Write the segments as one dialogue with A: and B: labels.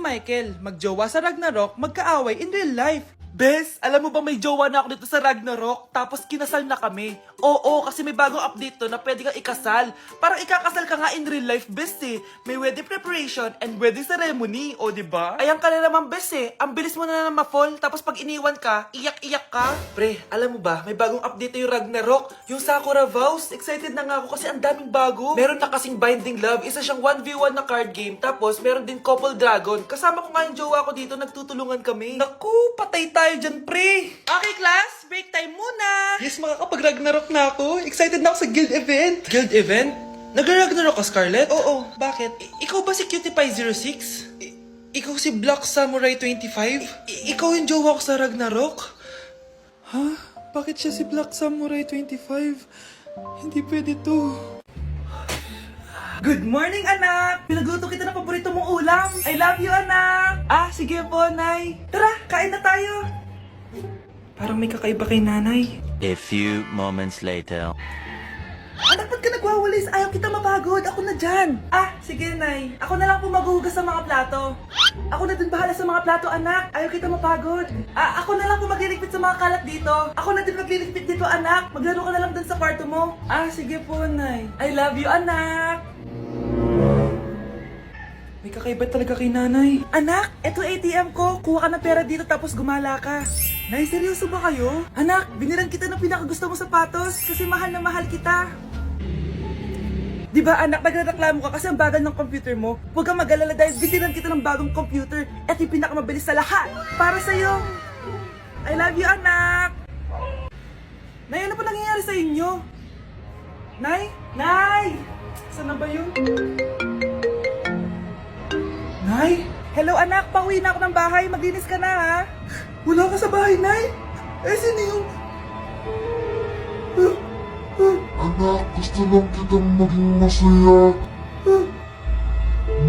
A: Michael, magjowa sa Ragnarok, magkaaway in real life. Bes, alam mo ba may jowa na ako dito sa Ragnarok, tapos kinasal na kami. Oo, kasi may bagong update to na pwede kang ikasal. Parang ikakasal ka nga in real life, bes eh. May wedding preparation and wedding ceremony, o diba? Ayan ka na naman, bes eh. Ang bilis mo na ma-fall, tapos pag iniwan ka, iyak-iyak ka. Pre, alam mo ba, may bagong update na yung Ragnarok, yung Sakura Vows. Excited na nga ako kasi ang daming bago. Meron na kasing Binding Love, isa siyang 1v1 na card game, tapos meron din Couple Dragon. Kasama ko nga yung jowa ko dito, nagtutulungan kami. Naku, patay tayo dyan, pre. Okay, class, break time muna. Yes, makakapag-Ragnarok na ako. Excited na ako sa guild event. Guild event? Nag-Ragnarok ka, Scarlett? Oo, bakit? Ikaw ba si Cutie Pie 06? Ikaw si Black Samurai 25? Ikaw yung jowa ko sa Ragnarok? Ha? Bakit siya si Black Samurai 25? Hindi pwede to. Good morning, anak! Pinagluto kita ng paborito mong ulam. I love you, anak! Ah, sige po, Nay. Tara, kain na tayo. Parang may kakaiba kay nanay.
B: A few moments later.
A: Anak, ba't ka nagwawalis? Ayaw kita mapagod. Ako na dyan. Ah, sige, Nay. Ako na lang po maghuhugas sa mga plato. Ako na din bahala sa mga plato, anak. Ayaw kita mapagod. Ah, ako na lang po magliligpit sa mga kalat dito. Ako na din magliligpit dito, anak. Maglaro ka na lang dun sa kwarto mo. Ah, sige po, Nay. I love you, anak. May kakaiba talaga kay nanay. Anak, eto ATM ko. Kuha ka ng pera dito tapos gumala ka. Nay, seryoso ba kayo? Anak, binilan kita ng pinakagusto mong sapatos kasi mahal na mahal kita. Di ba anak, nagreklamo ka kasi ang bagal ng computer mo? Huwag kang mag-alala dahil binilan kita ng bagong computer at yung pinakamabilis sa lahat. Para sa'yo. I love you, anak. Nay, ano pa nangyayari sa inyo? Nay? Nay! Saan na ba yun? Nay? Hello anak, pauwi na ako ng bahay. Maglinis ka na ha? Wala ka sa bahay, Nay? Eh, sino yung...
C: Anak, gusto lang kitang maging masaya.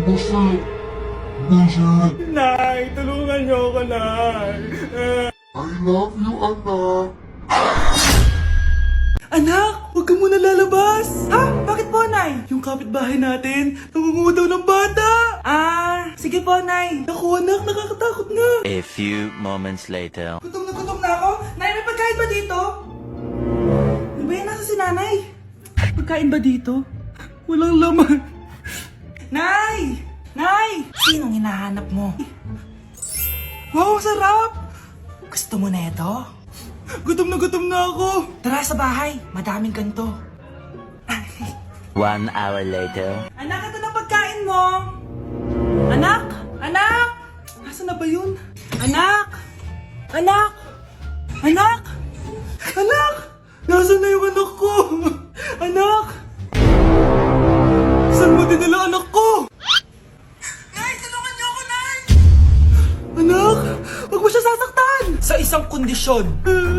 C: Masaya. Masaya.
A: Nay, tulungan niyo ako, Nay.
C: I love you, anak.
A: Anak, huwag ka muna lalabas. Ha? Bakit po, Nay? Yung kapitbahay natin, nangungudaw ng bata. Ah, sige po, Nay. Naku, anak, nakakatakot na.
B: A few moments later.
A: Gutom na ako. Nay, may pagkain ba dito? Ano ba yan? Nasa si nanay? Pagkain ba dito? Walang laman. Nay! Nay! Sinong hinahanap mo? Wow, sarap! Gusto mo na ito? Gutom na ako. Tara sa bahay, madaming ganito.
B: 1 hour later.
A: Anak, ito na pagkain mo. Anak! Anak! Nasaan na ba yun? Anak! Anak! Anak! Anak! Nasaan na yung anak ko? Anak! Saan mo dinala anak ko? Nay, tulungan niyo ako, Nay! Anak! Huwag mo siya sasaktan! Sa isang kondisyon.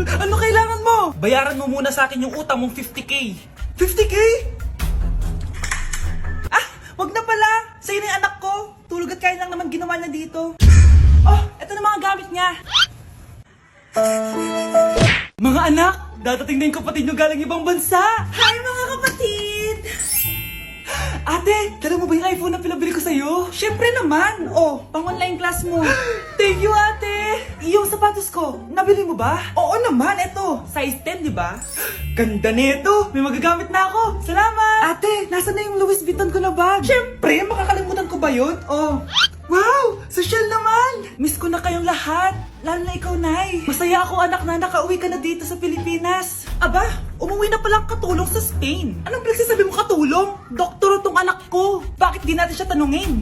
A: Ano kailangan mo? Bayaran mo muna sa akin yung utang mong 50k. 50k? Ah! Wag na pala! Sa'yo na yung anak ko. Tulog at kain lang naman ginawa niya dito. Oh! Ito na mga gamit niya. Mga anak! Dadating na yung kapatid nyo galing ibang bansa! Hi mga kapatid! Ate, dala mo ba yung iPhone na pinabili ko sa'yo? Syempre naman! Oh, pang online class mo. Thank you, ate! Yung sapatos ko, nabili mo ba? Oo naman, eto. Size 10, di ba? Ganda nito! May magagamit na ako! Salamat! Ate, nasa na yung Louis Vuitton ko na bag? Syempre, makakalimutan ko ba yun? Oh. Wow! Social naman! Miss ko na kayong lahat. Lalo na ikaw, Nay. Masaya ako, anak, na nakauwi ka na dito sa Pilipinas. Aba, umuwi na palang katulong sa Spain. Anong pinagsasabi mo katulong? Doktor tong anak ko. Bakit di natin siya tanungin?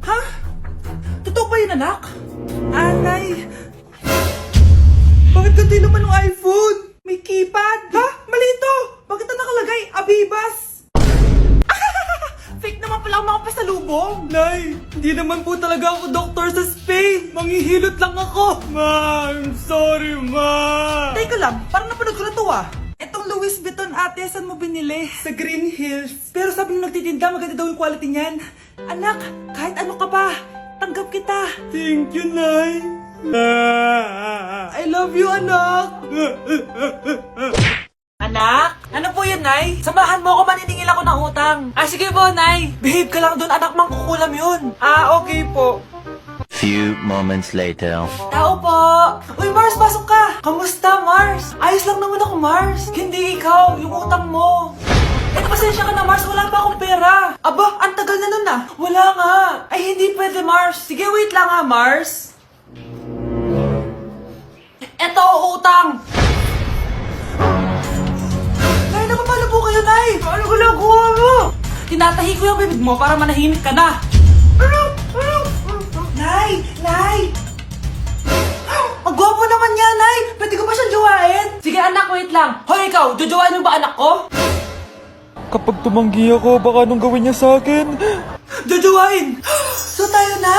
A: Ha? Totoo ba yun, anak? Nay. Bakit ganti naman ng iPhone? May keypad. Ha? Mali ito. Bakit na nakalagay? Abibas. Fake naman pala ang mga pasalubong. Nay, hindi naman po talaga ako doktor sa Spain. Manghihilot lang ako. Ma, I'm sorry, ma. Teka lang, parang napanood ko na to ah. Etong Louis Vuitton ate, saan mo binili? Sa Green Hills. Pero sabi nung nagtitinda, maganda daw yung quality niyan. Anak, kahit ano ka pa, tanggap kita. Thank you, Nay. I love you, anak. Anak? Ano po yun, Nay? Samahan mo ako, maniningil ako ng utang. Ah, sige po, Nay. Behave ka lang doon, anak, mangkukulam yun. Ah, okay po.
B: few moments later.
A: Tao po! Uy, Mars, pasok ka! Kamusta, Mars? Ayos lang naman ako, Mars. Hindi ikaw, yung utang mo. Eh, pasensya ka na, Mars. Wala pa akong pera. Aba, ang tagal na nun ah. Wala nga. Ay, hindi pwede, Mars. Sige, wait lang ha, Mars. Eto, utang! Nay, napapalo po kayo, Nay! Ano ginagawa mo? Tinatahi ko yung bibig mo para manahimik ka na. Nay! Nay! Ang gwapo naman niya, Nay! Pwede ko ba siyang jowain? Sige, anak, wait lang. Hoy, ikaw, jojowain mo ba anak ko?
D: Kapag tumanggi ako, baka anong gawin niya sa akin?
A: Jojowain! So tayo na?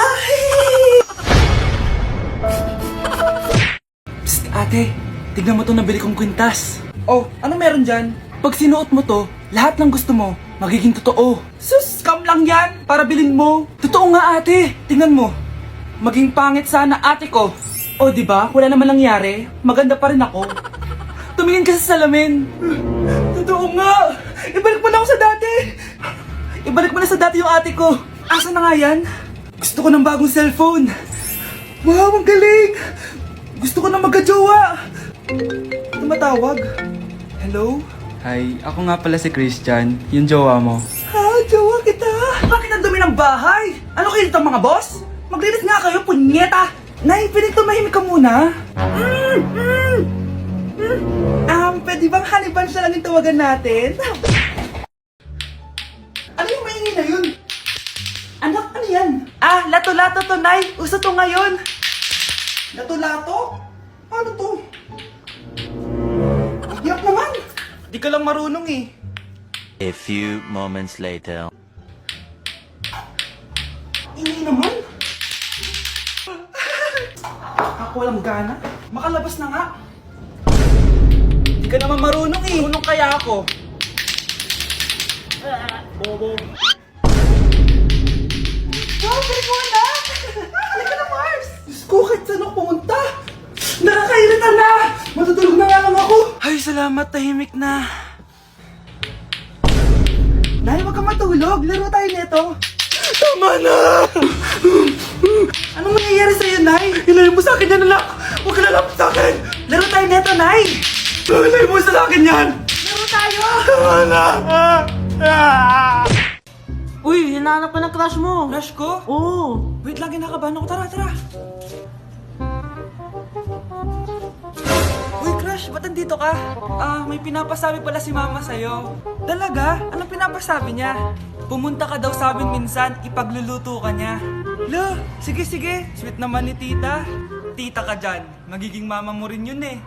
A: Psst, ate. Tignan mo to nabili kong kwintas. Oh, ano meron dyan? Pag sinuot mo to, lahat ng gusto mo, magiging totoo. Sus, scam lang yan! Para bilhin mo. Totoo nga, ate. Tingnan mo. Maging pangit sana ate ko. O, di ba? Wala naman nangyari. Maganda pa rin ako. Tumingin ka sa salamin. Totoo nga. Ibalik mo na ako sa dati. Ibalik mo na sa dati yung ate ko. Asa na nga yan? Gusto ko ng bagong cellphone. Wow, ang galing. Gusto ko na magka-jowa. Tumatawag. Hello?
D: Hi, ako nga pala si Christian, yung jowa mo.
A: Ha, jowa kita. Bakit ang dumi ng bahay? Ano kayo dito mga boss? Maglinis nga kayo, punyeta. Nay, pwede tumahimik ka muna. Pwede bang honey bunch na lang yung tawagan natin? Ano yung maingay na yun? Anak, ano yan? Ah, lato-lato to, Nay. Uso to ngayon. Lato-lato? Ano to? Yak naman. Di ka lang marunong eh.
B: A few moments later.
A: Hindi naman. Ako walang gana. Makalabas na nga. Di ka naman marunong eh. Marunong kaya ako. Bobo. Wow, galing mo na! Halika na, Mars! Diyos ko, kahit saan ako pumunta? Nakakairita na! Matutulog na nga lang ako! Ay, salamat, tahimik na. Nay, wag kang matulog. Laro tayo nito. Tama na! Anong nangyayari sa'yo, Nay? Ilayo mo sa akin yan, anak! Huwag ka lalapit sa akin! Laro tayo neto, Nay! Ilayo mo sa akin yan! Laro tayo! Tama na!
E: Uy, hinahanap ka ng crush mo.
A: Crush ko?
E: Oo.
A: Wait lang, kinakabahan ako. Tara, tara! Uy, crush, ba't andito ka? Ah, may pinapasabi pala si mama sa'yo. Talaga? Anong pinapasabi niya? Pumunta ka daw sa amin minsan, ipagluluto ka niya. Lo, sige, sige. Sweet naman ni tita. Tita ka dyan. Magiging mama mo rin yun eh.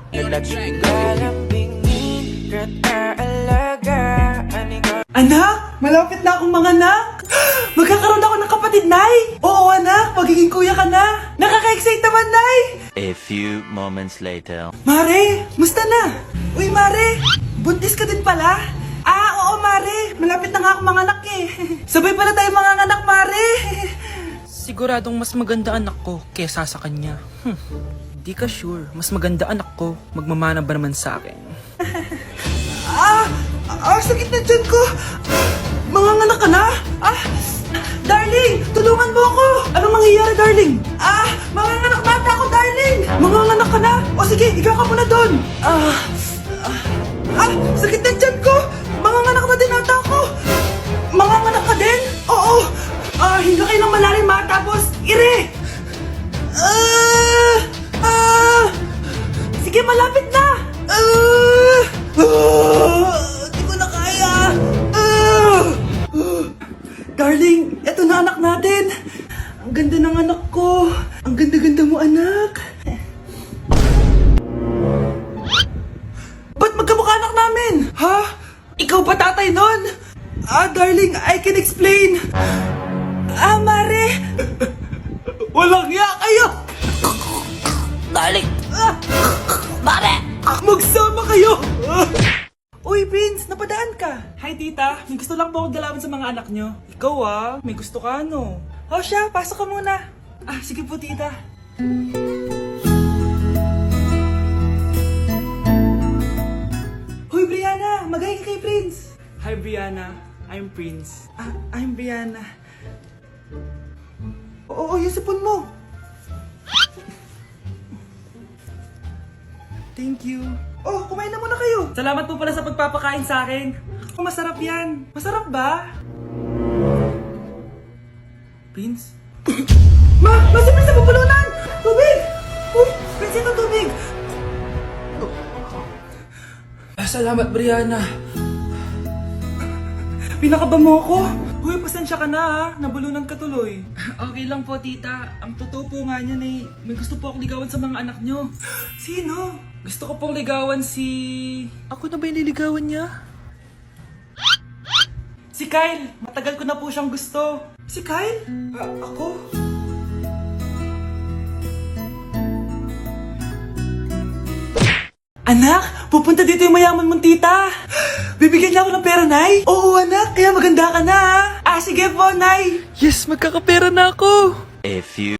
A: Anak, malapit na akong mga anak. Magkakaroon ako ng kapatid, Nay. Oo, anak, magiging kuya ka na. Nakaka-excite naman, Nay.
B: A few moments later.
A: Mare, musta na? Uy, Mare, buntis ka din pala? Ah, oo, Mare. Malapit na nga akong mga anak eh. Sabay pala tayo mga anak, Mare. Siguradong mas maganda anak ko kesa sa kanya. Di ka sure. Mas maganda anak ko. Magmamana ba naman sa akin? Sakit na dyan ko. Manganganak ka na? Darling, tulungan mo ako. Anong mangyayari, darling? Manganganak bata ako, darling. Manganganak ka na? O sige, ikaw ka muna doon. Sakit na dyan ko. Manganganak na din ata ako. Manganganak ka din? Oo. Hinga kayo ng malalim ha, tapos ire. Sige, malapit na. Di ko na kaya. Darling, eto na anak natin. Ang ganda ng anak ko. Ang ganda-ganda mo, anak. Ba't magkamukha anak namin? Ha? Ikaw ba tatay nun? Darling, I can explain. Mare. Walang hiya kayo. Darling. Mare. Magsama kayo. Uy, Prince, napadaan ka. Hi, tita. May gusto lang po akong dalawin sa mga anak nyo. Ikaw may gusto ka, no? Siya, pasok ka muna. Sige po, tita. Hoy, Brianna, magay ka kay Prince. Hi, Brianna. I'm Prince. I'm Brianna. Oo, yung sipon mo. Thank you. Oh, kumain na muna kayo. Salamat po pala sa pagpapakain sa akin. Oh, masarap yan. Masarap ba? Prince? Ma! Si Prince na pupulunan! Tubig! Uy! Prince, ito tubig! Salamat, Brianna. Pinakaba mo ako. Uy, pasensya ka na ha. Nabulunan ka tuloy. Okay lang po, tita. Ang totoo po nga niyan eh. May gusto po akong ligawan sa mga anak nyo. Sino? Gusto ko pong ligawan si... Ako na ba yung liligawan niya? Si Kyle. Matagal ko na po siyang gusto. Si Kyle? Ako? Anak, pupunta dito yung mayaman mong tita. Bibigyan niya ako ng pera, Nay. Oo, anak. Kaya maganda ka na, ha? Sige po, Nay. Yes, magkakapera na ako.
B: A few